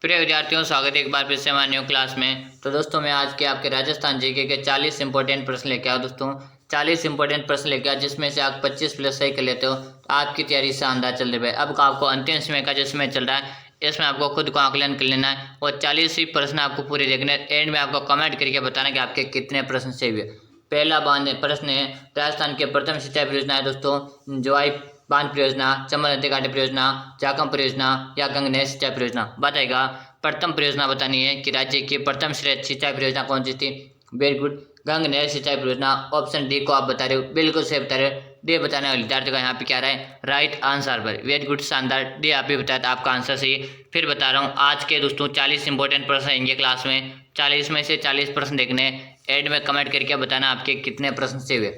प्रिय विद्यार्थियों, स्वागत है एक बार फिर से हमारे न्यू क्लास में। तो दोस्तों मैं आज के आपके राजस्थान जीके के 40 इंपॉर्टेंट प्रश्न लेके आया दोस्तों। 40 इंपॉर्टेंट प्रश्न लेके आया जिसमें से आप 25 प्लस सही कर लेते हो तो आपकी तैयारी से अंदाज चल रहा है। अब आपको अंतिम समय का जो समय चल रहा है इसमें आपको खुद को आकलन कर लेना है और 40 ही प्रश्न आपको पूरे देखने हैं। एंड में आपको कमेंट करके बताना कि आपके कितने प्रश्न सही हुए। पहला प्रश्न है, राजस्थान के प्रथम सिंचाई परियोजना है दोस्तों जोआई बांध परियोजना, चंबल नदी घाटी परियोजना, जाखम परियोजना या गंगनहर सिंचाई परियोजना। बताएगा प्रथम परियोजना बतानी है कि राज्य की प्रथम सिंचाई परियोजना कौन सी थी। वेरी गुड, गंगनहर सिंचाई परियोजना। ऑप्शन डी को आप बता रहे हो, बिल्कुल सही बता रहे हो। डी बताने वाले विद्यार्थी का यहाँ पे क्या रहा है, राइट आंसर पर। वेरी गुड, शानदार। डी आप भी बताया था, आपका आंसर सही। फिर बता रहा हूँ आज के दोस्तों 40 इंपॉर्टेंट प्रश्न आएंगे क्लास में। 40 में से 40 प्रश्न देखने, एंड में कमेंट करके बताना आपके कितने प्रश्न सही हुए।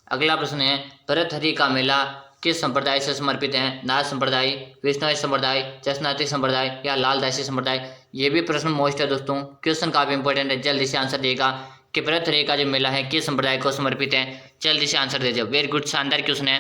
अगला प्रश्न है, भरतहरि का मेला किस संप्रदाय से समर्पित है। नाथ संप्रदाय, वैष्णव संप्रदाय, चशनाती संप्रदाय या लालदासी संप्रदाय। ये भी प्रश्न मोस्ट है दोस्तों, क्वेश्चन काफी इंपॉर्टेंट है। जल्दी से आंसर देगा कि भरतहरि का जो मेला है किस संप्रदाय को समर्पित है। जल्दी से आंसर दे जाओ। वेरी गुड, शानदार क्वेश्चन है।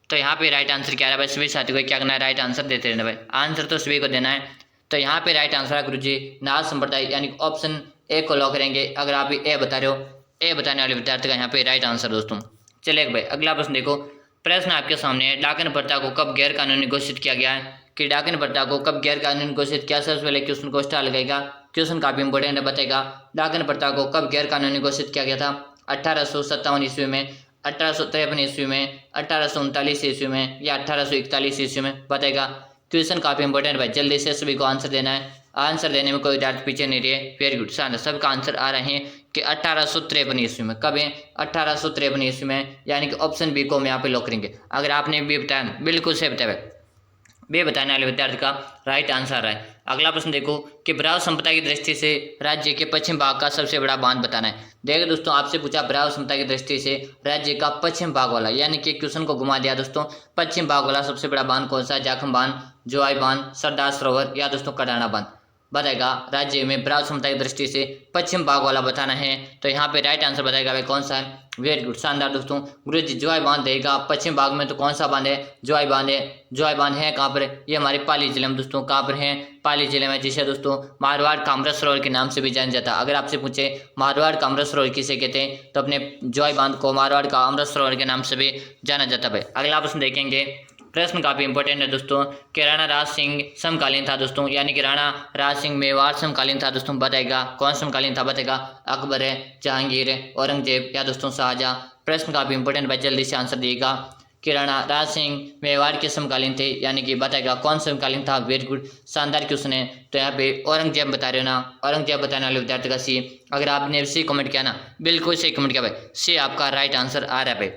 तो यहाँ पे राइट आंसर क्या है भाई, सभी साथियों को क्या करना है, राइट आंसर देते रहना भाई। आंसर तो सभी को देना है। तो यहाँ पे राइट आंसर है गुरु जी नाथ संप्रदाय, यानी ऑप्शन ए को लॉक करेंगे। अगर आप ए बता रहे हो, ए बताने वाले विद्यार्थी का यहाँ पे राइट आंसर दोस्तों। चलिए भाई अगला प्रश्न देखो। प्रश्न आपके सामने है, डाकन प्रथा को कब गैर कानूनी घोषित किया गया है। कि डाकन प्रथा को कब गैर कानूनी घोषित किया। सबसे पहले क्वेश्चन को स्टार लगेगा, क्वेश्चन काफी इंपॉर्टेंट है। बताएगा डाकन प्रथा को कब गैर कानूनी घोषित किया गया था। 1857 ईस्वी में, 1853 ईस्वी में, 1839 ईस्वी में या 1841 ईस्वी में। बताएगा क्वेश्चन काफी इंपॉर्टेंट भाई, जल्दी से सभी को आंसर देना है। आंसर देने में कोई विद्यार्थी पीछे नहीं रहे। वेरी गुड, शानदार। सबका आंसर आ रहे हैं कि 1853 ईस्वी में। कब है, 1853 ईस्वी में, यानी कि ऑप्शन बी को हम यहाँ पे लॉक करेंगे। अगर आपने बी बताया, बिल्कुल सही बताया, बी बताने वाले विद्यार्थी का राइट आंसर है। अगला प्रश्न देखो कि ब्राह्व संप्रदाय की दृष्टि से राज्य के पश्चिम भाग का सबसे बड़ा बांध बताना है। देखो दोस्तों, आपसे पूछा ब्राह्व संप्रदाय की दृष्टि से राज्य का पश्चिम भाग वाला, यानी कि क्वेश्चन को घुमा दिया दोस्तों। पश्चिम भाग वाला सबसे बड़ा बांध कौन सा है। जाखम बांध, जोआई बांध, सरदार सरोवर या दोस्तों कडाना बांध। बताएगा राज्य में ब्राह्व संप्रदाय की दृष्टि से पश्चिम भाग वाला बताना है। तो यहाँ पे राइट आंसर बताएगा भाई कौन सा है। वेरी गुड, शानदार दोस्तों। गुरु जी जोआई बांध देगा पश्चिम भाग में, तो कौन सा बांध है, जोआई बांध है। जोआई बांध है कहाँ पर, ये हमारे पाली जिले में दोस्तों। कहाँ पर है, पाली जिले में, जिसे दोस्तों मारवाड़ का अमृत सरोवर के नाम से भी जाना जाता है। अगर आपसे पूछे मारवाड़ का अमृत सरोवर किसे कहते हैं, तो अपने जोआई बांध को मारवाड़ का अमृत सरोवर के नाम से भी जाना जाता है भाई। अगला प्रश्न देखेंगे, प्रश्न काफी इंपॉर्टेंट है दोस्तों कि राणा राज सिंह समकालीन था दोस्तों, यानी कि राणा राज सिंह मेवाड़ समकालीन था दोस्तों। बताएगा कौन समकालीन था। बताएगा अकबर है, जहांगीर है, औरंगजेब या दोस्तों शाहजहां। प्रश्न काफी इंपॉर्टेंट भाई, जल्दी से आंसर देगा कि राणा राज सिंह मेवाड़ के समकालीन थे, यानी कि बताएगा कौन समकालीन था। वेरी गुड, शानदार क्वेश्चन है। तो यहाँ पे औरंगजेब बता रहे हो ना, औरंगजेब बताने वाले विद्यार्थी का सी। अगर आपने सी कमेंट किया ना, बिल्कुल सही कमेंट किया भाई, सी आपका राइट आंसर आ रहा है भाई।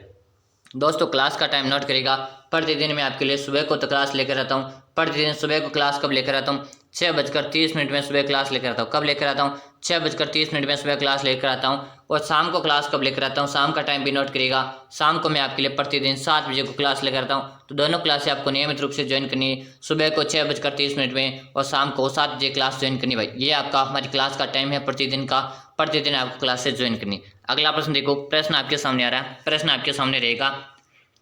दोस्तों क्लास का टाइम नोट करेगा। प्रतिदिन मैं आपके लिए सुबह को तो क्लास लेकर आता हूँ। प्रतिदिन सुबह को क्लास कब लेकर आता हूँ, 6:30 में सुबह क्लास लेकर आता हूँ। कब लेकर आता हूँ, 6:30 में सुबह क्लास लेकर आता हूँ। और शाम को क्लास कब लेकर आता हूँ, शाम का टाइम भी नोट करेगा। शाम को मैं आपके लिए प्रतिदिन 7 बजे को क्लास लेकर आता हूँ। तो दोनों क्लासें आपको नियमित रूप से ज्वाइन करनी है। सुबह को 6:30 में और शाम को 7 बजे क्लास ज्वाइन करनी भाई। ये आपका हमारी क्लास का टाइम है प्रतिदिन का। प्रतिदिन आपको क्लासेस ज्वाइन करनी। अगला प्रश्न देखो, प्रश्न आपके सामने आ रहा है। प्रश्न आपके सामने रहेगा,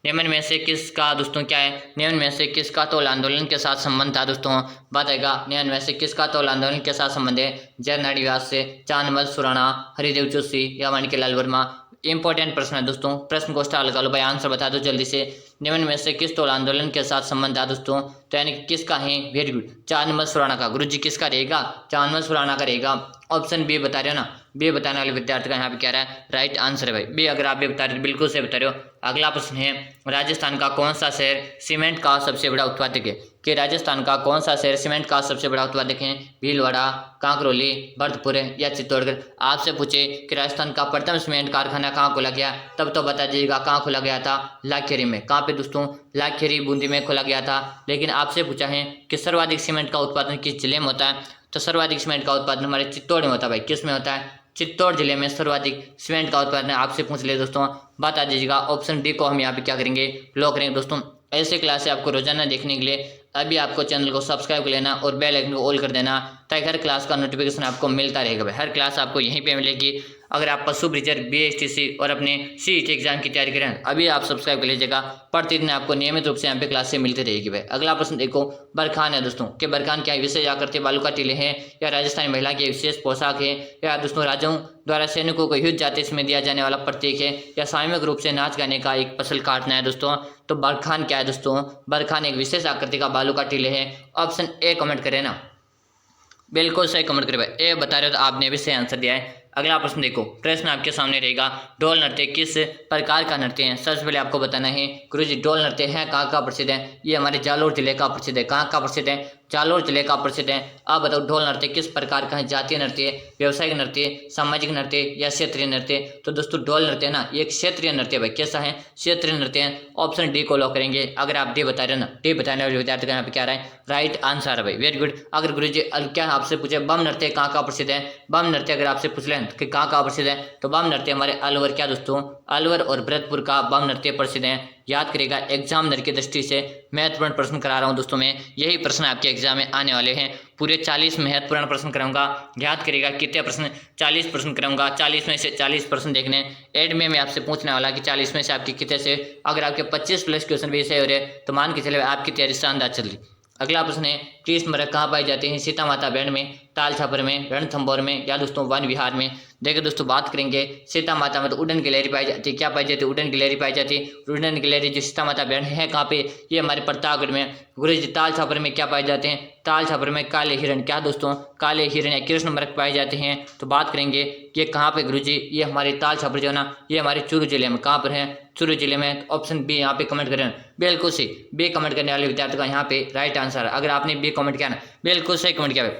निम्न में से किसका दोस्तों क्या है, निम्न में से किसका तौल आंदोलन के साथ संबंध था दोस्तों। बताएगा निम्न में से किसका तौल आंदोलन के साथ संबंध है। जरनड़ी व्यास से, चांदमल सुराणा, हरिदेव जोशी या माणिक्यलाल वर्मा। इंपॉर्टेंट प्रश्न है दोस्तों, प्रश्न को स्टार लगा लो भाई, आंसर बता दो जल्दी से। निम्न में से किस तौल आंदोलन के साथ संबंध था दोस्तों, तो यानी किसका है। वेरी गुड, चांदमल सुराणा का। गुरु जी किसका रहेगा, चांदमल सुराणा का रहेगा। ऑप्शन बी बता रहे हो ना, बी बताने वाले विद्यार्थी का यहाँ पे क्या रहा है, राइट आंसर है भाई बी। अगर आप भी बता रहे हो बिल्कुल से बता रहे हो। अगला प्रश्न है, राजस्थान का कौन सा शहर सीमेंट का सबसे बड़ा उत्पादक है। कि राजस्थान का कौन सा शहर सीमेंट का सबसे बड़ा उत्पादक है। भीलवाड़ा, कांकरोली, भरतपुर या चित्तौड़गढ़। आपसे पूछे कि राजस्थान का प्रथम सीमेंट कारखाना कहाँ खोला गया, तब तो बता दीजिएगा कहाँ खोला गया था, लाखेरी में। कहाँ पे दोस्तों, लाखेरी बूंदी में खोला गया था। लेकिन आपसे पूछा है कि सर्वाधिक सीमेंट का उत्पादन किस जिले में होता है, तो सर्वाधिक सीमेंट का उत्पादन हमारे चित्तौड़ में होता है भाई। किस में होता है, चित्तौड़ जिले में सर्वाधिक सीमेंट का उत्पादन आपसे पूछ ले दोस्तों, बता दीजिएगा। ऑप्शन डी को हम यहाँ पे क्या करेंगे, लॉक करेंगे दोस्तों। ऐसे क्लास आपको रोजाना देखने के लिए अभी आपको चैनल को सब्सक्राइब कर लेना और बेल आइकन को ऑल कर देना, ताकि हर क्लास का नोटिफिकेशन आपको मिलता रहेगा भाई। हर क्लास आपको यहीं पे मिलेगी। अगर आप पशु ब्रीजर, BSTC और अपने CET एग्जाम की तैयारी करें अभी आप सब्सक्राइब कर लीजिएगा। प्रतिदिन आपको नियमित रूप से यहाँ पे क्लासें मिलती रहेगी भाई। अगला प्रश्न देखो, बरखान है दोस्तों कि बरखान क्या विशेष आकृति वालू का टीले हैं या राजस्थानी महिला की विशेष पोशाक है या दोस्तों राजाओं द्वारा सैनिकों को युद्ध जाते इसमें दिया जाने वाला प्रतीक है या सामूहिक रूप से नाच गाने का एक फसल काटना है दोस्तों। तो बरखान क्या है दोस्तों? बरखान एक विशेष आकृति का बालू का टीले है। ऑप्शन ए कमेंट करें ना, बिल्कुल सही कमेंट करें भाई। ए बता रहे हो तो आपने भी सही आंसर दिया है। अगला प्रश्न देखो, प्रश्न आपके सामने रहेगा, ढोल नृत्य किस प्रकार का नृत्य है? सबसे पहले आपको बताना है गुरुजी ढोल नृत्य है कहाँ का प्रसिद्ध है? ये हमारे जालोर जिले का प्रसिद्ध है। कहाँ का प्रसिद्ध है? जालोर जिले का प्रसिद्ध है। आप बताओ ढोल नृत्य किस प्रकार का है? जातीय नृत्य, व्यवसायिक नृत्य, सामाजिक नृत्य या क्षेत्रीय नृत्य? तो दोस्तों ढोल नृत्य ना ये एक क्षेत्रीय नृत्य भाई। कैसा है? क्षेत्रीय नृत्य है। ऑप्शन डी को लॉक करेंगे। अगर आप डी बता रहे हो ना, डी बताने वाले विद्यार्थी का यहाँ पे क्या रहा है? राइट आंसर है भाई, वेरी गुड। अगर गुरुजी क्या आपसे पूछे बम नृत्य कहाँ का प्रसिद्ध है? बम नृत्य अगर आपसे पूछ लें कि कहाँ का प्रसिद्ध है तो बम नृत्य हमारे अलवर क्या दोस्तों? अलवर और भरतपुर का बम नृत्य प्रसिद्ध है। याद करेगा, एग्जामिनर की दृष्टि से महत्वपूर्ण प्रश्न करा रहा हूं दोस्तों मैं। यही प्रश्न आपके एग्जाम में आने वाले हैं। पूरे 40 महत्वपूर्ण प्रश्न कराऊंगा। याद करेगा कितने प्रश्न? 40 प्रश्न कराऊंगा। 40 में से 40 प्रश्न देखने एड में मैं आपसे पूछने वाला कि 40 में से आपके कितने से, अगर आपके 25 प्लस क्वेश्चन भी सही हो रहे तो मान के चले आपकी तैयारी शानदार चल रही। अगला प्रश्न है, कृष्ण मृग कहाँ पाई जाते हैं? सीता माता बैंड में, ताल छापर में, रणथंभौर में या दोस्तों वन विहार में? देखिए दोस्तों बात करेंगे सीता माता में तो उड़न गिलहरी पाई जाती है। क्या पाई जाती है? उड़न गिलहरी पाई जाती है। उड़न गिलहरी जो सीता माता बैंड है कहाँ पे? ये हमारे प्रतापगढ़ में। गुरुजी ताल छापर में क्या पाए जाते हैं? ताल छापर में काले हिरण, क्या दोस्तों? काले हिरण या कृष्ण मृग पाए जाते हैं। तो बात करेंगे ये कहाँ पे गुरुजी? ये हमारे ताल छापर जो है ना ये हमारे चूरू जिले में। कहाँ पर है? चूरू जिले में। ऑप्शन बी यहाँ पे कमेंट करें, बिल्कुल सही। बी कमेंट करने वाले विद्यार्थी का यहाँ पे राइट आंसर है। अगर आपने बी कमेंट किया ना, बिल्कुल सही कमेंट किया।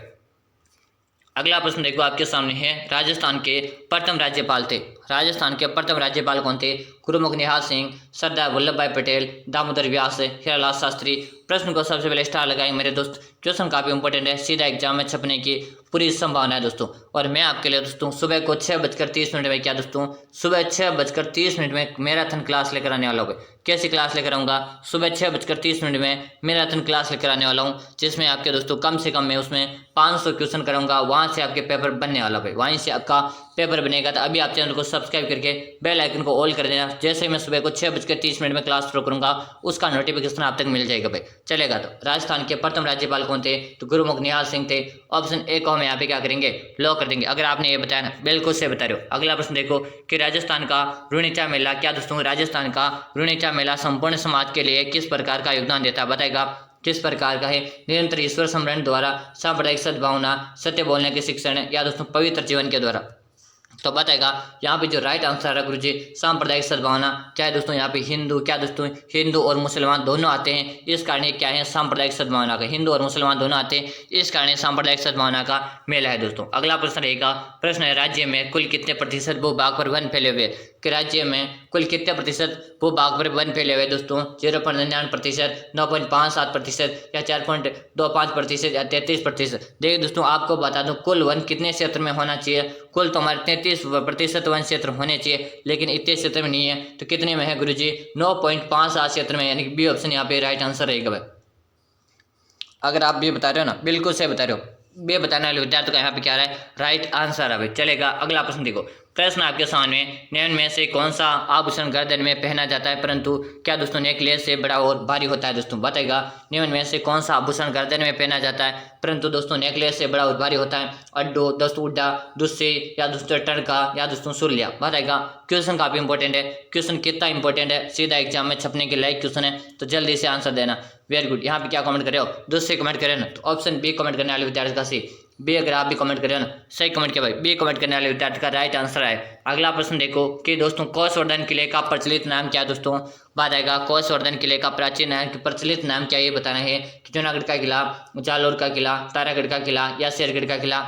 अगला प्रश्न देखो आपके सामने है, राजस्थान के प्रथम राज्यपाल थे। राजस्थान के प्रथम राज्यपाल कौन थे? गुरुमुख निहाल सिंह, सरदार वल्लभ भाई पटेल, दामोदर व्यास, हीरालाल शास्त्री। प्रश्न को सबसे पहले स्टार लगाएंगे मेरे दोस्त। क्वेश्चन काफी इंपॉर्टेंट है, सीधा एग्जाम में छपने की पूरी संभावना है दोस्तों। और मैं आपके लिए दोस्तों सुबह को 6:30 में क्या दोस्तों? सुबह 6:30 में मैराथन क्लास लेकर आने वाला हूँ। कैसी क्लास लेकर आऊँगा? सुबह 6:30 में मैराथन क्लास लेकर आने वाला हूँ, जिसमें आपके दोस्तों कम से कम मैं उसमें 500 क्वेश्चन कराऊंगा। वहाँ से आपके पेपर बनने वाला भाई, वहीं से आपका पेपर बनेगा। तो अभी आप चैनल को सब्सक्राइब करके बेल आइकन को ऑल कर देना। जैसे ही मैं सुबह को 6:30 में क्लास शुरू करूंगा उसका नोटिफिकेशन आप तक मिल जाएगा भाई। चलेगा। तो राजस्थान के प्रथम राज्यपाल कौन थे? तो गुरुमुख निहाल सिंह थे। ऑप्शन ए को हम यहाँ पे क्या करेंगे? लॉक कर देंगे। अगर आपने ये बताया ना, बिल्कुल से बता रहे हो। अगला प्रश्न देखो कि राजस्थान का रुणिचा मेला, क्या दोस्तों? राजस्थान का रुणिचा मेला संपूर्ण समाज के लिए किस प्रकार का योगदान देता है? बताएगा किस प्रकार का है? निरंतर ईश्वर स्मरण द्वारा, सांप्रदायिक सद्भावना, सत्य बोलने के शिक्षण या दोस्तों पवित्र जीवन के द्वारा? तो बताएगा यहाँ पे जो राइट आंसर है गुरुजी सांप्रदायिक सद्भावना। क्या है दोस्तों? यहाँ पे हिंदू, क्या दोस्तों? हिंदू और मुसलमान दोनों आते हैं, इस कारण ये क्या है? सांप्रदायिक सद्भावना का। हिंदू और मुसलमान दोनों आते हैं, इस कारण सांप्रदायिक सद्भावना का मेला है दोस्तों। अगला प्रश्न रहेगा, प्रश्न है, राज्य में कुल कितने प्रतिशत भूभाग पर वन फैले हुए? कि राज्य में कुल कितने प्रतिशत भूभाग पर वन फैले हुए दोस्तों? 0.99%, 9.57% या 4.25% या 33%? देखिए दोस्तों आपको बता दूं कुल वन कितने क्षेत्र में होना चाहिए? कुल तो हमारे 33% वन क्षेत्र होने चाहिए, लेकिन इतने क्षेत्र में नहीं है। तो कितने में है गुरुजी? 9.57 क्षेत्र में, यानी कि बी ऑप्शन यहाँ पे राइट आंसर रहेगा भाई। अगर आप बी बता रहे हो ना, बिल्कुल सही बता रहे हो। बी बताने वाले विद्यार्थी का यहाँ पे क्या रहा है? राइट आंसर है भाई। चलेगा। अगला प्रश्न देखो, प्रश्न आपके सामने, निम्न में से कौन सा आभूषण गर्दन में पहना जाता है परंतु क्या दोस्तों नेकलेस से बड़ा और भारी होता है? दोस्तों बताएगा निम्न में से कौन सा आभूषण गर्दन में पहना जाता है परंतु दोस्तों नेकलेस से बड़ा और भारी होता है? अड्डो, दोस्तों उड्डा, दुस्से या दोस्तों टड़का या दोस्तों सुरलिया? बताएगा। क्वेश्चन काफी इंपॉर्टेंट है। क्वेश्चन कितना इंपॉर्टेंट है? सीधा एग्जाम में छपने के लायक क्वेश्चन है, तो जल्दी से आंसर देना। Very good. यहाँ पे क्या कमेंट करे हो? दुस्से कमेंट करें ना, तो ऑप्शन बी कमेंट करने वाले विद्यार्थी का सी। बी अगर आप भी कमेंट करें ना, सही कमेंट किया भाई। बी कमेंट करने वाले विद्यार्थी का राइट आंसर है। अगला प्रश्न देखो कि दोस्तों कोसवर्धन किले का प्रचलित नाम क्या दोस्तों? बात आएगा कोसवर्धन किले का प्राचीन नाम, प्रचलित नाम क्या ये बताना है कि जूनागढ़ का किला, जालोर का किला, तारागढ़ का किला या शेरगढ़ का किला?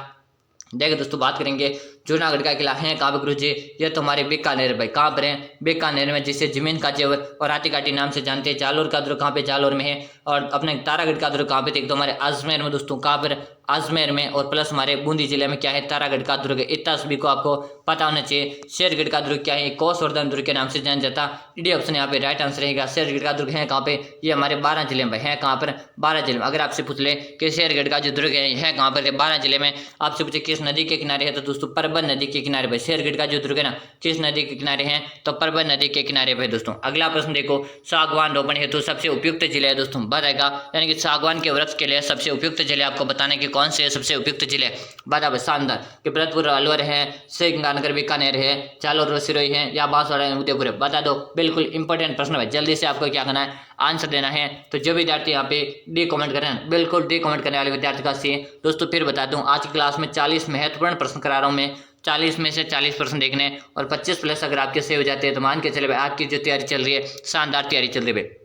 देखिए दोस्तों बात करेंगे जूनागढ़ का किला है कहाँ पे गुरुजी? ये तो हमारे बीकानेर भाई। कहाँ पर है? बीकानेर में, जिसे जमीन का जेवर और हाथीकाठी नाम से जानते हैं। जालोर का दुर्ग कहाँ पे? जालोर में है। और अपने तारागढ़ का दुर्ग कहाँ पे थे? तो हमारे अजमेर में दोस्तों। कहाँ पर? अजमेर में, और प्लस हमारे बूंदी जिले में क्या है, तारागढ़ का दुर्ग। इतना सभी को आपको पता होना चाहिए। शेरगढ़ का दुर्ग क्या है, कोसवर्धन दुर्ग के नाम से जाना जाता। डी ऑप्शन यहाँ पे राइट आंसर रहेगा। शेरगढ़ का दुर्ग है कहाँ पे, ये हमारे 12 जिले में है। कहाँ पर, 12 जिले में। अगर आपसे पूछ ले कि शेरगढ़ का जो दुर्ग है कहाँ पर, 12 जिले में। आपसे पूछे किस नदी के किनारे है, तो दोस्तों परबत नदी के किनारे पर शेरगढ़ का जो दुर्ग है ना, किस नदी के किनारे है, तो परबत नदी के किनारे पर दोस्तों। अगला प्रश्न देखो, सागवान रोपण हेतु सबसे उपयुक्त जिले है दोस्तों, बताएगा। यानी कि सागवान के वृक्ष के लिए सबसे उपयुक्त जिले आपको बताने के कौन से सबसे उपयुक्त जिले, बता शानदार कि भरतपुर अलवर है, श्रीगंगानगर बीकानेर है, जालोर सिरोही है, या बांसवाड़ा उदयपुर है, बता दो। बिल्कुल इंपॉर्टेंट प्रश्न है, जल्दी से आपको क्या करना है, आंसर देना है। तो जो विद्यार्थी यहाँ पे डी कमेंट करें, बिल्कुल डी कमेंट करने वाले विद्यार्थी का सी। दोस्तों फिर बता दूं, आज की क्लास में 40 महत्वपूर्ण प्रश्न करा रहा हूँ मैं। 40 में से 40 प्रश्न देखने, और 25 प्लस अगर आपके सही हो जाते हैं तो मान के चले भाई आपकी जो तैयारी चल रही है, शानदार तैयारी चल रही है।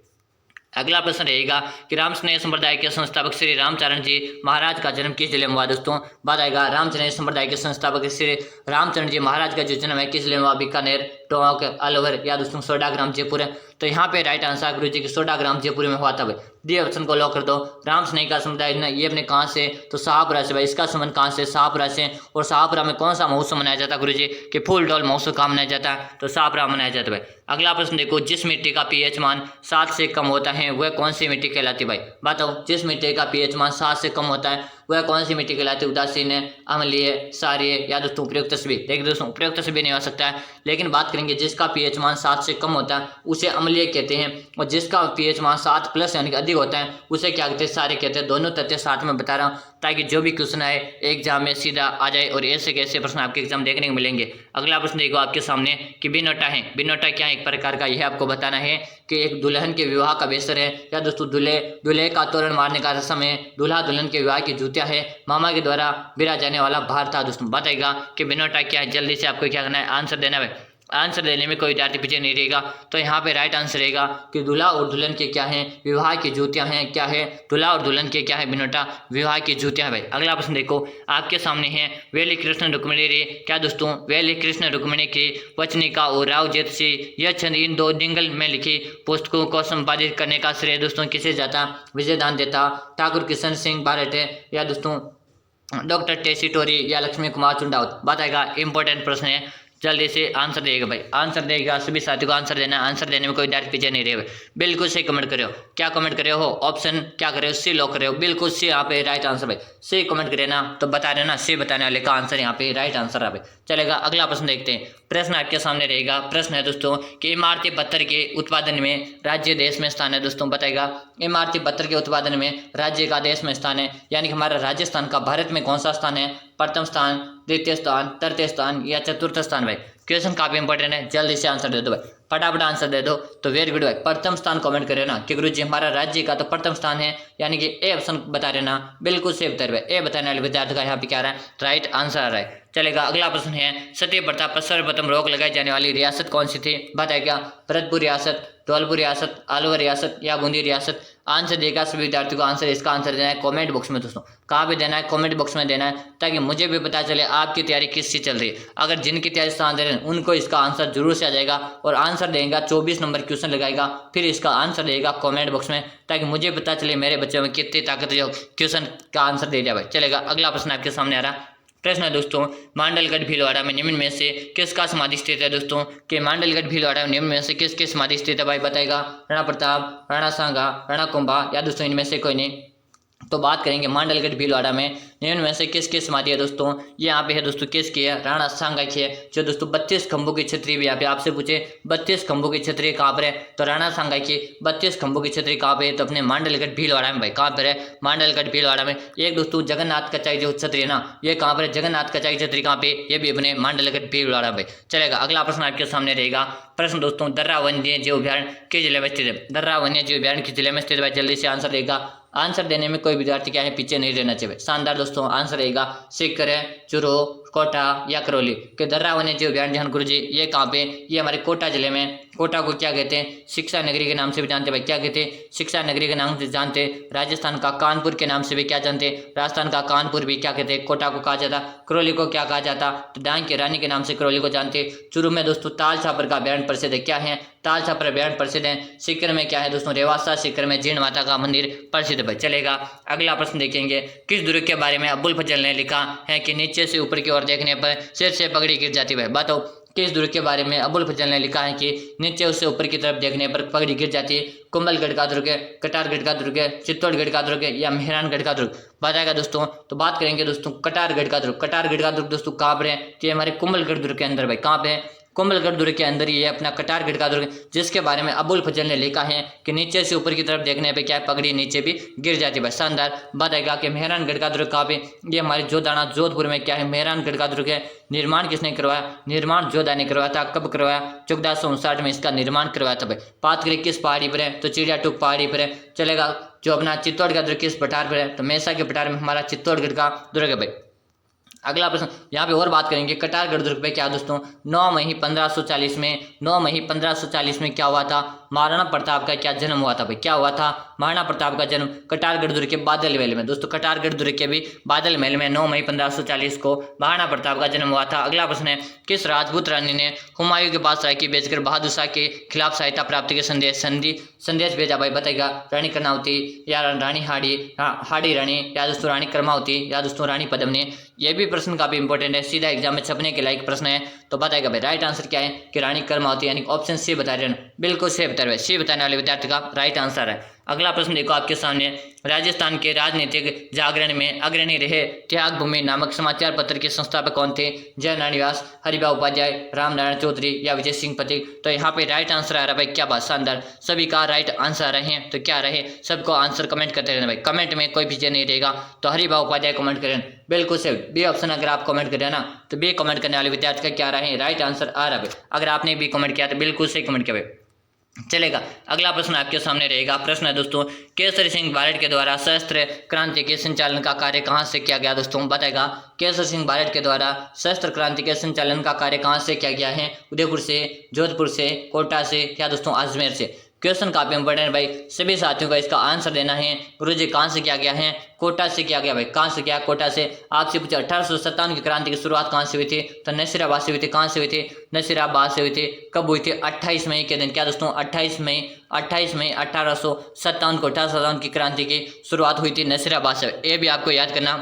अगला प्रश्न रहेगा कि रामस्नेह संप्रदाय के संस्थापक श्री रामचरण जी महाराज का जन्म किस जिले में हुआ दोस्तों, बात आएगा। रामस्नेह संप्रदाय के संस्थापक श्री रामचरण जी महाराज का जो जन्म है किस जिले में हुआ, बीकानेर, टोंक, अलवर, या दोस्तों सोडाग्राम, जयपुर है। तो यहाँ पे राइट आंसर गुरु जी की सोडाग्राम जयपुर में हुआ था भाई। डी ऑप्शन को लॉक कर दो। रामस्नेह का समुदाय ये अपने कहाँ से, तो शाहपुरा से भाई। इसका संबंध कहाँ से, शाहपुरा से। और शाहपुरा में कौन सा महोत्सव मनाया जाता है गुरु जी, कि फूल डोल महोत्सव कहाँ मनाया जाता है, तो शाहपुरा मनाया जाता है भाई। अगला प्रश्न देखो, जिस मिट्टी का पीएच मान 7 से कम होता है वह कौन सी मिट्टी कहलाती है भाई, बताओ। जिस मिट्टी का पीएच मान 7 से कम होता है वह कौन सी मिट्टी कहलाती है, उदासीन है, अम्लीय, क्षारीय, या दोस्तों उपयुक्त सभी। देखिए दोस्तों उपयुक्त सभी नहीं हो सकता है, लेकिन बात करेंगे जिसका पीएच मान 7 से कम होता है उसे अम्लीय कहते हैं, और जिसका पीएच मान 7 प्लस यानी कि अधिक होता है उसे क्या कहते हैं, क्षारीय कहते हैं। दोनों तथ्य साथ में बता रहा हूँ ताकि जो भी क्वेश्चन आए एग्जाम में सीधा आ जाए, और ऐसे कैसे प्रश्न आपके एग्जाम देखने को मिलेंगे। अगला प्रश्न देखो आपके सामने कि बिनोटा है। बिनोटा क्या है, एक प्रकार का, यह आपको बताना है कि एक दुल्हन के विवाह का बेसर है, या दोस्तों दूल्हे का तोरण मारने का रस्म है, दूल्हा दुल्हन के विवाह की जूतियां है, मामा के द्वारा बिरा जाने वाला भार था दोस्तों। बताएगा कि बिनोटा क्या है। जल्दी से आपको क्या करना है, आंसर देना है। आंसर देने में कोई विद्यार्थी पीछे नहीं रहेगा। तो यहाँ पे राइट आंसर रहेगा कि दूल्हा और दुल्हन के क्या है, विवाह की जूतियां हैं। क्या है, दूल्हा और दुल्हन के क्या है, बिनोटा, विवाह की जूतियां भाई। अगला प्रश्न देखो आपके सामने है, वेली कृष्ण रुक्मिणी रे, क्या दोस्तों, वेली कृष्ण रुक्मिणी की वचनिका और राव जेठ से यह छंद इन 2 डिंगल में लिखी पुस्तकों को संपादित करने का श्रेय दोस्तों किसे जाता, विजय दान देता, ठाकुर किशन सिंह बारटे, या दोस्तों डॉक्टर टेसी टोरी, या लक्ष्मी कुमार चुंडावत। बताएगा इंपॉर्टेंट प्रश्न है, जल्दी से आंसर देगा भाई। आंसर देगा, सभी साथियों को आंसर देना। आंसर देने में कोई विद्यार्थी पीछे नहीं रहे। बिल्कुल सही कमेंट करो। क्या कमेंट करे हो, ऑप्शन क्या करे हो, सी लॉक करे हो। बिल्कुल सी यहाँ पे राइट आंसर भाई। सी कमेंट करे ना तो बता रहे ना, सी बताने वाले का आंसर यहाँ पे राइट आंसर है भाई। चलेगा अगला प्रश्न देखते हैं। प्रश्न आपके सामने रहेगा। प्रश्न है दोस्तों कि इमारती पत्थर के उत्पादन में राज्य देश में स्थान है दोस्तों। बताएगा इमारती पत्थर के उत्पादन में राज्य का देश में स्थान है, यानी कि हमारा राजस्थान का भारत में कौन सा स्थान है, प्रथम स्थान, द्वितीय स्थान, तृतीय स्थान, या चतुर्थ स्थान भाई। क्वेश्चन काफी इंपॉर्टेंट है, जल्दी से आंसर दे दो भाई, फटाफट आंसर दे दो। तो वेरी गुड भाई, प्रथम स्थान कमेंट करे ना कि गुरु जी हमारा राज्य का तो प्रथम स्थान है, यानी कि ए ऑप्शन बता रहे ना। बिल्कुल सेफ बता रहे, ए बताने वाले विद्यार्थी का यहाँ पे क्या आ रहा है, राइट आंसर आ रहा है। चलेगा अगला प्रश्न है, सती प्रथा पर सर्वप्रथम रोक लगाई जाने वाली रियासत कौन सी थी। बताएगा भरतपुर रियासत, धौलपुर रियासत, अलवर रियासत, या बूंदी रियासत। आंसर देगा सभी विद्यार्थियों को आंसर, इसका आंसर देना है कमेंट बॉक्स में दोस्तों। कहाँ पे देना है, कमेंट बॉक्स में देना है, ताकि मुझे भी पता चले आपकी तैयारी किससे चल रही है। अगर जिनकी तैयारी स्थान दे रहे हैं उनको इसका आंसर जरूर से आ जाएगा, और आंसर देगा 24 नंबर क्वेश्चन लगाएगा, फिर इसका आंसर देगा कमेंट बॉक्स में, ताकि मुझे पता चले मेरे बच्चों में कितनी ताकत है जो क्वेश्चन का आंसर दे जाए। चलेगा अगला प्रश्न आपके सामने आ रहा। प्रश्न है दोस्तों, मांडलगढ़ भीलवाड़ा में निम्न में से किसका समाधि स्थित है दोस्तों, कि मांडलगढ़ भीलवाड़ा में निम्न में से किसकी समाधि स्थित है भाई। बताएगा राणा प्रताप, राणा सांगा, राणा कुंभा, या दोस्तों इनमें से कोई नहीं। तो बात करेंगे मांडलगढ़ भीलवाड़ा में निम्न में से किसकी समाधि है दोस्तों। ये यहाँ पे है दोस्तों, किसकी है, राणा सांगा की है, जो दोस्तों 32 खंभों की छतरी भी यहाँ पे आपसे पूछे 32 खंभों की छतरी कहाँ पर है, तो राणा सांगा की 32 खंभों की छतरी कहाँ पे है, तो अपने मांडलगढ़ भीलवाड़ा में भाई। कहाँ पर है, मांडलगढ़ भीलवाड़ा में। एक दोस्तों जगन्नाथ कचाई जो छतरी है ना, ये कहाँ पर है, जगन्नाथ कचाई छतरी कहाँ पे, ये भी अपने मांडलगढ़ भीलवाड़ा में। चलेगा अगला प्रश्न आपके सामने रहेगा। प्रश्न दोस्तों, दर्रा वन्य जीव अभ्यारण्य किस जिले में स्थित है। दर्रा वन्य जीव अभ्यारण्य किस जिले में स्थित है, जल्दी से आंसर देगा। आंसर देने में कोई विद्यार्थी क्या है, पीछे नहीं रहना चाहिए। शानदार दोस्तों आंसर रहेगा सीकर, चूरू, कोटा, या करौली। के दर्रा वन्य जीव अभ्यारण्य गुरु जी ये कहाँ पे, ये हमारे कोटा जिले में, कोटा को क्या कहते हैं? शिक्षा नगरी के नाम से भी जानते हैं भाई, क्या कहते हैं? शिक्षा नगरी के नाम से जानते हैं। राजस्थान का कानपुर के नाम से भी क्या जानते हैं? राजस्थान का कानपुर भी क्या कहते हैं? कोटा को कहा जाता। करौली को क्या कहा जाता? तो डांग की रानी के नाम से करौली को जानते हैं। चूरू में दोस्तों ताल छापर का अभ्यारण्य प्रसिद्ध है, क्या है? ताल छापर अभ्यारण्य प्रसिद्ध है। सीकर में क्या है दोस्तों? रेवासा सीकर में जीण माता का मंदिर प्रसिद्ध है। चलेगा, अगला प्रश्न देखेंगे। किस दुर्ग के बारे में अबुल फजल ने लिखा है कि नीचे से ऊपर की ओर देखने पर सिर से पगड़ी गिर जाती है? बताओ, किस दुर्ग के बारे में अबुल फजल ने लिखा है कि नीचे उससे ऊपर की तरफ देखने पर पगड़ी गिर जाती है? कुंभलगढ़ का दुर्ग है, कटारगढ़ का दुर्ग है, चित्तौड़गढ़ का दुर्ग है या मेहरानगढ़ का दुर्ग? बताएगा दोस्तों। तो बात करेंगे दोस्तों कटारगढ़ का दुर्ग। कटारगढ़ का दुर्ग दोस्तों कहाँ पर है? तो ये हमारे कुंभलगढ़ दुर्ग के अंदर भाई, कहाँ पे है? कुंभलगढ़ दुर्ग के अंदर ही है अपना कटारगढ़ का दुर्ग, जिसके बारे में अबुल फजल ने लिखा है कि नीचे से ऊपर की तरफ देखने पे क्या है? पगड़ी नीचे भी गिर जाती है। शानदार। बताएगा कि मेहरानगढ़ का दुर्ग कहाँ पे? ये हमारे जोधाना जोधपुर में क्या है? मेहरानगढ़ का दुर्ग है। निर्माण किसने करवाया? निर्माण जोधा ने करवाया था। कब करवाया? 1459 में इसका निर्माण करवाया था भाई। बात करें किस पहाड़ी पर है? तो चिड़िया टूक पहाड़ी पर है। चलेगा। जो अपना चित्तौड़ का दुर्ग किस पठार पर है? तो मेसा के पठार में हमारा चित्तौड़गढ़ का दुर्ग है भाई। अगला प्रश्न यहाँ पे और बात करेंगे कटारगढ़ दुर्ग पे। क्या दोस्तों? 9 मई 1540 में 9 मई 1540 में क्या हुआ था? महाराणा प्रताप का क्या जन्म हुआ था भाई? क्या हुआ था? महाराणा प्रताप का जन्म कटारगढ़ दुर्ग के बादल महल में। दोस्तों कटारगढ़ दुर्ग के भी बादल महल में 9 मई 1540 को महाराणा प्रताप का जन्म हुआ था। अगला प्रश्न है, किस राजपूत रानी ने हुमायूं के पास राखी बेचकर बहादुर शाह के खिलाफ सहायता प्राप्ति के संदेश भेजा भाई? बताएगा। रानी कर्णावती या रानी हाड़ी रानी या दोस्तों रानी कर्मावती या दोस्तों रानी पद्मिनी? ये भी प्रश्न काफी इंपॉर्टेंट है, सीधा एग्जाम में छपने के लायक प्रश्न है। तो बताएगा भाई राइट आंसर क्या है? कि रानी कर्मावती, यानी ऑप्शन सी बता रहे हैं। बिल्कुल सही बता रहे, सी बताने वाले विद्यार्थी का राइट आंसर है। अगला प्रश्न देखो आपके सामने। राजस्थान के राजनीतिक जागरण में अग्रणी रहे त्याग भूमि नामक समाचार पत्र के संस्थापक कौन थे? जयनारायण व्यास, हरिभाऊ उपाध्याय, रामनारायण चौधरी या विजय सिंह पथिक? तो यहाँ पे राइट आंसर आ रहा है भाई। क्या बात, शानदार। सभी का राइट आंसर रहे हैं। तो क्या रहे? सबको आंसर कमेंट करते रहना भाई, कमेंट में कोई पीछे नहीं रहेगा। तो हरिभाऊ उपाध्याय कमेंट करें, बिल्कुल सही। बी ऑप्शन अगर आप कमेंट करें ना, तो बी कमेंट करने वाले विद्यार्थी का क्या रहे? राइट आंसर आ रहा है। अगर आपने भी कमेंट किया तो बिल्कुल सही कमेंट किया। चलेगा, अगला प्रश्न आपके सामने रहेगा। प्रश्न है दोस्तों, केसरी सिंह बारेट के द्वारा सशस्त्र क्रांति के संचालन का कार्य कहां से किया गया? दोस्तों बताएगा। केसरी सिंह बारेट के द्वारा सशस्त्र क्रांति के संचालन का कार्य कहां से किया गया है? उदयपुर से, जोधपुर से, कोटा से या दोस्तों अजमेर से? क्वेश्चन काफी इंपॉर्टेंट भाई, सभी साथियों का इसका आंसर देना है। गुरुजी कहां से किया गया है? कोटा से किया गया भाई। कहां से किया? कोटा से। आपसे पूछा 1857 की क्रांति की शुरुआत कहां से हुई थी? तो नसीराबाद से हुई थी। कहां से हुई थी? नसीराबाद से हुई थी। कब हुई थी? 28 मई के दिन। क्या दोस्तों? 28 मई 1857 को 1857 की क्रांति की शुरुआत हुई थी नसीराबाद से। ये भी आपको याद करना,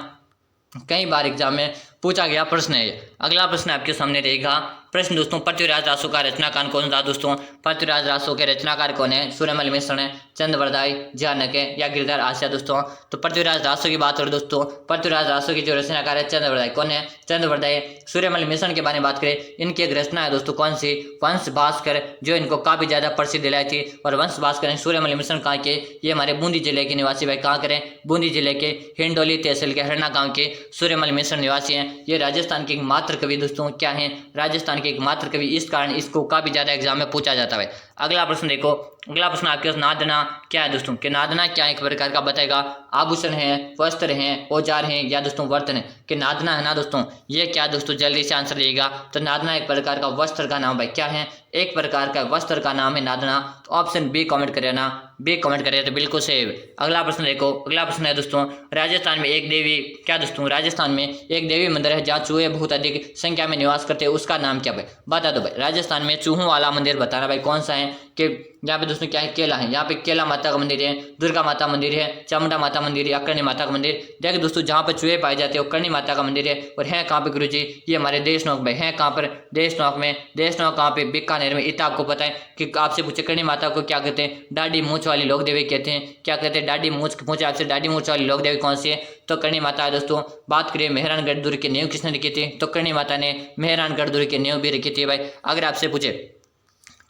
कई बार एग्जाम में पूछा गया प्रश्न है। अगला प्रश्न आपके सामने रहेगा। प्रश्न दोस्तों, पृथ्वीराज रासो का रचनाकार कौन था? दोस्तों पृथ्वीराज रासो के रचनाकार कौन है? सूर्यमल मिश्र है, चंद्रवरदाई, जानक है या गिरधर आसिया? दोस्तों तो पृथ्वीराज रासो की बात करें दोस्तों, पृथ्वीराज रासो की जो रचनाकार है चंद्रवरदाई। कौन है? चंद्रवरदाई। सूर्यमल मिश्र के बारे में बात करें, इनकी एक रचना है दोस्तों, कौन सी? वंश भास्कर, जो इनको काफी ज्यादा प्रसिद्ध दिलाई थी। और वंश भास्कर सूर्यमल मिश्र कहाँ के? ये हमारे बूंदी जिले के निवासी भाई। कहाँ करें? बूंदी जिले के हिंडोली तहसील के हरना गाँव के सूर्यमल मिश्र निवासी हैं। ये राजस्थान के एकमात्र कवि दोस्तों क्या हैं? राजस्थान के एकमात्र कवि। इस कारण इसको काफी ज्यादा एग्जाम में पूछा जाता है। अगला प्रश्न देखो, अगला प्रश्न आपके पास नादना क्या है दोस्तों? कि नादना क्या एक प्रकार का बताएगा? आभूषण है, वस्त्र हैं, औजार हैं या दोस्तों बर्तन है? कि नादना है ना दोस्तों, ये क्या दोस्तों? जल्दी से आंसर दिएगा। तो नादना एक प्रकार का वस्त्र का नाम भाई। क्या है? एक प्रकार का वस्त्र का नाम है नादना। तो ऑप्शन बी कमेंट करें ना, बी कमेंट करें तो बिल्कुल सही। अगला प्रश्न देखो, अगला प्रश्न है दोस्तों, राजस्थान में एक देवी क्या दोस्तों? राजस्थान में एक देवी मंदिर है जहाँ चूहे बहुत अधिक संख्या में निवास करते हैं, उसका नाम क्या भाई? बता दो भाई। राजस्थान में चूहों वाला मंदिर बताना भाई, कौन सा है? कि यहाँ पे दोस्तों क्या है? केला है। यहाँ पे केला माता का मंदिर है, दुर्गा माता मंदिर है, चामुंडा माता मंदिर है, अकरणी माता का मंदिर। देखिए दोस्तों, जहाँ पर चूहे पाए जाते हैं वो करणी माता का मंदिर है। और है कहाँ पे गुरुजी? ये हमारे देशनोक में है। कहाँ पर? देशनोक में। देशनोक कहाँ पे? बीकानेर में। इतना आपको पता है कि आपसे पूछे करणी माता को क्या कहते हैं? डाडी मूछ वाली लोक देवी कहते हैं। क्या कहते हैं? डाडी मूछ। पूछे आपसे डाडी मूछ वाली लोक देवी कौन सी है? तो करणी माता है दोस्तों। बात करें मेहरानगढ़ दुर्ग की नींव किसने रखी थी? तो करणी माता ने मेहरानगढ़ दुर्ग की नींव भी रखी थी भाई, अगर आपसे पूछे।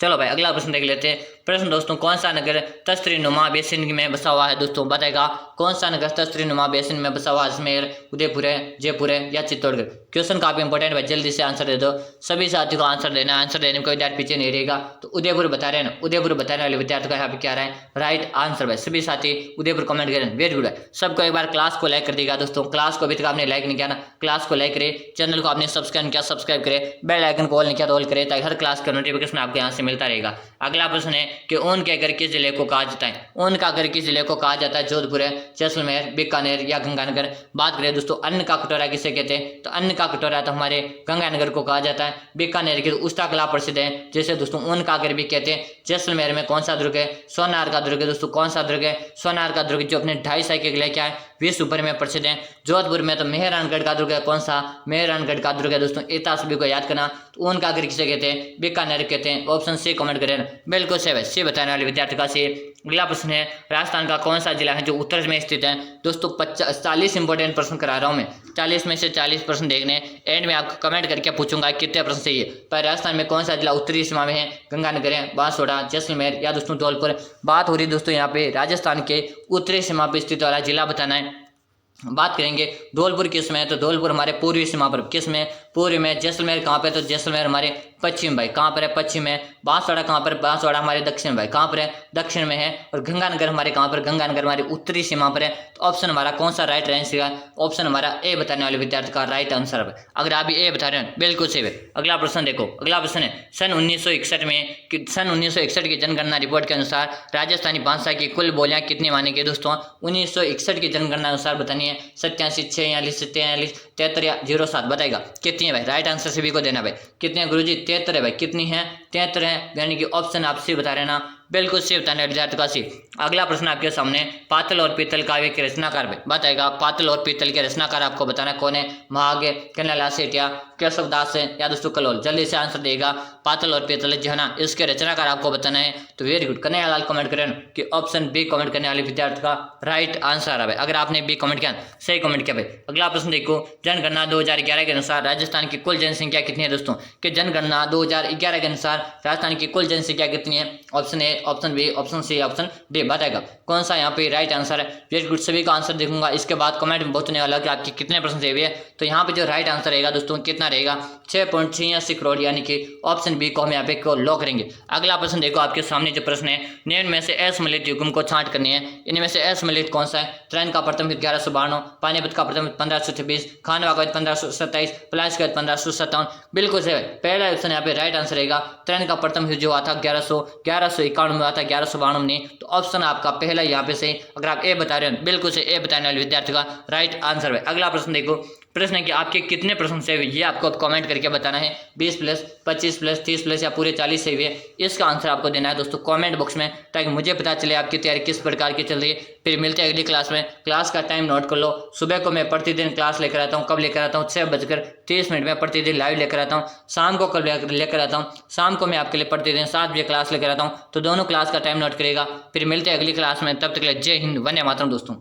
चलो भाई अगला प्रश्न देख लेते हैं। प्रश्न दोस्तों, कौन सा नगर तस्तरी नुमा बेसिन में बसा हुआ है दोस्तों, बताएगा कौन सा नगर तस्तरी नुमा बेसिन में बसा हुआ है। अजमेर, उदयपुर है, जयपुर है या चित्तौड़गढ़। क्वेश्चन काफी इंपॉर्टेंट है, जल्दी से आंसर दे दो। सभी साथियों को आंसर देना, आंसर देने में कोई विद्यार्थी पीछे नहीं रहेगा। तो उदयपुर बता रहे हैं ना, उदयपुर बताने वाले विद्यार्थी का यहाँ पे क्या रहा है, राइट आंसर भाई। सभी साथी उदयपुर कमेंट करें, वेरी गुड है। सबको एक बार क्लास को लाइक कर देगा दोस्तों। क्लास को अभी तक आपने लाइक नहीं किया ना, क्लास को लाइक करे, चैनल को आपने सब्सक्राइब किया सब्सक्राइब करे, बेल आइकन को ऑल नहीं किया तो ऑल करे, ताकि हर क्लास का नोटिफिकेशन आपके यहाँ से मिलता रहेगा। अगला प्रश्न है कि ऊन के घर किस जिले को कहा जाता है। ऊन का घर किस जिले को कहा जाता है, जोधपुर है, जैसलमेर, बीकानेर या गंगानगर। बात करें दोस्तों अन्न का कटोरा किसे कहते हैं, तो अन्न का कटोरा तो हमारे गंगानगर को कहा जाता है। बीकानेर की उस्ता कला प्रसिद्ध है, जैसे दोस्तों ऊन का घर भी कहते हैं। जैसलमेर में कौन सा दुर्ग है, सोनार का दुर्ग है दोस्तों। कौन सा दुर्ग है, सोनार का दुर्ग, जो अपने 2.5 साल के लिए क्या है, विश्व भर में प्रसिद्ध है। जोधपुर में तो मेहरानगढ़ का दुर्ग है। कौन सा, मेहरानगढ़ का दुर्ग है दोस्तों। इतना सभी को याद करना। तो ऊन का घर किसे कहते हैं, बीकानेर कहते हैं। ऑप्शन सी कमेंट करें, बिल्कुल सही है, सी बताने वाले विद्यार्थी का सी। अगला प्रश्न है, राजस्थान का कौन सा जिला है जो उत्तर में स्थित है। दोस्तों 40 इंपॉर्टेंट प्रश्न करा रहा हूं मैं, 40 में से 40 प्रश्न देखने, एंड में आपको कमेंट करके पूछूंगा कितने प्रश्न सही है। पर राजस्थान में कौन सा जिला उत्तरी सीमा में है, गंगानगर है, बांसवाड़ा, जैसलमेर या दोस्तों धौलपुर। बात हो रही दोस्तों यहाँ पे राजस्थान के उत्तरी सीमा पर स्थित वाला जिला बताना है। बात करेंगे धौलपुर किस में है, तो धौलपुर हमारे पूर्वी सीमा पर, किस में, पूर्वी में। जैसलमेर कहाँ पे, तो जैसलमेर हमारे पश्चिम भाई, कहाँ पर है, पश्चिम में। बांसवाड़ा कहाँ पर, बांसवाड़ा हमारे दक्षिण भाई, कहाँ पर है, दक्षिण में है। और गंगानगर हमारे कहाँ पर, गंगानगर हमारे उत्तरी सीमा पर है। तो ऑप्शन हमारा कौन सा राइट आंसर है, ऑप्शन हमारा ए बताने वाले विद्यार्थी का राइट आंसर है। अगर आप ए बता रहे हैं बिल्कुल सही है। अगला प्रश्न देखो, अगला प्रश्न है, सन 1961 में सन 1961 की जनगणना रिपोर्ट के अनुसार राजस्थानी भाषा की कुल बोलियां कितनी मानेंगे दोस्तों। 1961 की जनगणना अनुसार बतानी है। 87, 46, 43, 73 या 07 बताएगा कितनी है भाई। राइट आंसर सभी को देना भाई। कितने हैं गुरुजी, 73 है भाई। कितनी है, 73 है, यानी कि ऑप्शन आप सी बता रहे ना, बिल्कुल सही बताने विद्यार्थी का सी। अगला प्रश्न आपके सामने, पातल और पीतल काव्य के रचनाकार भाई बताएगा। पातल और पीतल के रचनाकार आपको बताना कौन है, महागे, कन्हैयालाल सेठिया, केशव दास है या दोस्तों कलोल। जल्दी से आंसर देगा। पातल और पीतल जो है ना, इसके रचनाकार आपको बताना है। तो वेरी गुड, कन्हैयालाल कमेंट करें कि ऑप्शन बी कमेंट करने वाले विद्यार्थी का राइट आंसर है भाई। अगर आपने बी कमेंट किया, सही कमेंट किया भाई। अगला प्रश्न देखो, जनगणना 2011 के अनुसार राजस्थान की कुल जनसंख्या कितनी है दोस्तों। कि जनगणना 2011 के अनुसार राजस्थान की कुल जनसंख्या कितनी है। Option A, option B, option C, option D बताएगा कौन सा यहाँ पे राइट आंसर है। वेरी गुड, सभी का आंसर देखूंगा। इसके बाद कमेंट में बहुत होने वाला कि आपके कितने प्रश्न सही है। तो यहाँ पे जो राइट आंसर रहेगा दोस्तों कितना रहेगा, 6.86 करोड़, यानी कि ऑप्शन बी को हम यहाँ पे लॉक करेंगे। अगला प्रश्न देखो आपके सामने जो प्रश्न है, निम्न में से असम्मिलित युग्म को छांट करनी है। इनमें से असम्मिलित कौन सा है। ट्रेन का प्रथम 1192, पानीपत का प्रथम 1526, खानवा का 1527, पलाश का 1557। बिल्कुल सही है, पहला ऑप्शन यहाँ पे राइट आंसर रहेगा। ट्रेन का प्रथम जो हुआ था 1191 में हुआ था, 1192 में। तो ऑप्शन आपका पहला यहाँ पे सही। अगर आप ए बता रहे हो बिल्कुल से ए बताने वाले विद्यार्थी का राइट आंसर है। अगला प्रश्न देखो, प्रश्न है कि आपके कितने प्रश्न सही हुए, ये आपको कमेंट करके बताना है। 20 प्लस, 25 प्लस, 30 प्लस या पूरे 40 सही हुए, इसका आंसर आपको देना है दोस्तों कमेंट बॉक्स में, ताकि मुझे पता चले आपकी तैयारी किस प्रकार की चल रही है। फिर मिलते हैं अगली क्लास में। क्लास का टाइम नोट कर लो। सुबह को मैं प्रतिदिन क्लास लेकर आता हूँ। कब लेकर आता हूँ, 6:30 में प्रतिदिन लाइव लेकर आता हूँ। शाम को कब लेकर आता हूँ, शाम को मैं आपके लिए प्रतिदिन 7 बजे क्लास लेकर आता हूँ। तो दोनों क्लास का टाइम नोट करेगा। फिर मिलते हैं अगली क्लास में, तब तक के लिए जय हिंद, वंदे मातरम दोस्तों।